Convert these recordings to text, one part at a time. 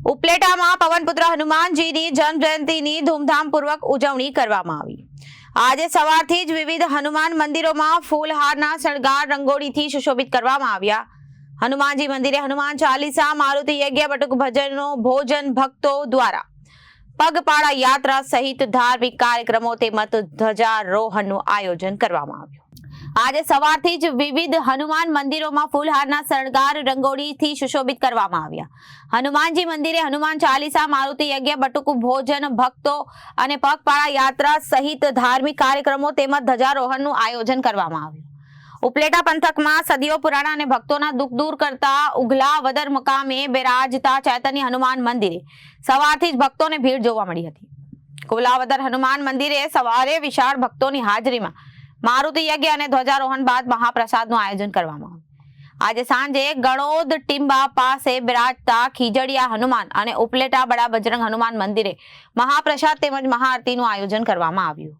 ઉપલેટામાં પવનપુત્ર હનુમાનજીની જન્મ જયંતિની ધૂમધામપૂર્વક ઉજવણી કરવામાં આવી। આજે સવારથી જ વિવિધ હનુમાન મંદિરોમાં ફૂલહારના શણગાર રંગોળીથી સુશોભિત કરવામાં આવ્યા। હનુમાનજી મંદિરે હનુમાન ચાલીસા, મારુતિ યજ્ઞ, બટુક ભજનનો ભોજન ભક્તો દ્વારા પગપાળા યાત્રા સહિત ધાર્મિક કાર્યક્રમો તેમજ ધ્વજારોહણનું આયોજન કરવામાં આવ્યું। આજે સવારથી જ વિવિધ હનુમાન મંદિરોમાં ફૂલહારના શણગાર રંગોળીથી સુશોભિત કરવામાં આવ્યા। હનુમાનજી મંદિરે હનુમાન ચાલીસા, મારુતિ યજ્ઞ, બટુક ભોજન ભક્તો અને પગપાળા યાત્રા સહિત ધાર્મિક કાર્યક્રમો તેમજ ધ્વજારોહણનું આયોજન કરવામાં આવ્યું। ઉપલેટા પંથકમાં સદીઓ પુરાણા અને ભક્તોના દુઃખ દૂર કરતા ઉગલાવદર મુકામે બિરાજતા ચૈતન્ય હનુમાન મંદિરે સવારથી જ ભક્તોને ભીડ જોવા મળી હતી। ઉગલાવદર હનુમાન મંદિરે સવારે વિશાળ ભક્તોની હાજરીમાં મારુતિ યજ્ઞ અને ધ્વજારોહણ બાદ મહાપ્રસાદનું આયોજન કરવામાં આવ્યું। આજે સાંજે ગણોદ ટીંબા પાસે બિરાજતા ખીજડીયા હનુમાન અને ઉપલેટા બડા બજરંગ હનુમાન મંદિરે મહાપ્રસાદ તેમજ મહાઆરતીનું આયોજન કરવામાં આવ્યું।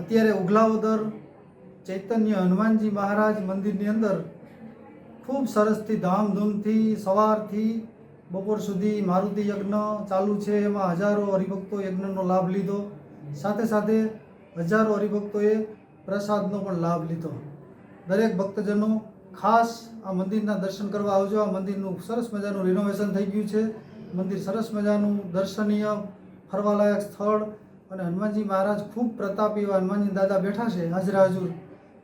અત્યારે ઉગલાવદર ચૈતન્ય હનુમાનજી મહારાજ મંદિરની અંદર ખૂબ સરસથી ધામધૂમથી સવારથી બપોર સુધી મારુતિ યજ્ઞ ચાલુ છે। એમાં હજારો હરિભક્તો યજ્ઞનો લાભ લીધો, સાથે સાથે હજારો હરિભક્તોએ પ્રસાદનો પણ લાભ લીધો। દરેક ભક્તજનો ખાસ આ મંદિરના દર્શન કરવા આવજો। આ મંદિરનું સરસ મજાનું રિનોવેશન થઈ ગયું છે। મંદિર સરસ મજાનું દર્શનીય ફરવાલાયક સ્થળ અને હનુમાનજી મહારાજ ખૂબ પ્રતાપી એવા હનુમાનજી દાદા બેઠા છે હાજરા હજુર।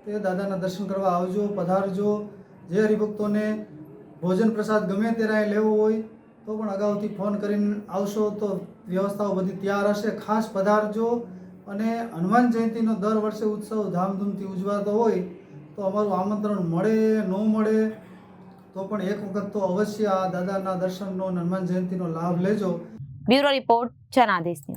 તે દાદાના દર્શન કરવા આવજો, પધારજો। જે હરિભક્તોને ભોજન પ્રસાદ ગમે ત્યારે લેવો હોય તો પણ અગાઉથી ફોન કરીને આવશો તો વ્યવસ્થાઓ બધી તૈયાર હશે। ખાસ પધારજો। અને હનુમાન જયંતિનો દર વર્ષે ઉત્સવ ધામધૂમથી ઉજવાતો હોય તો અમારું આમંત્રણ મળે ન મળે તો પણ એક વખત તો અવશ્ય આ દાદાના દર્શનનો હનુમાન જયંતિનો લાભ લેજો। Bureau report, Janadesh news.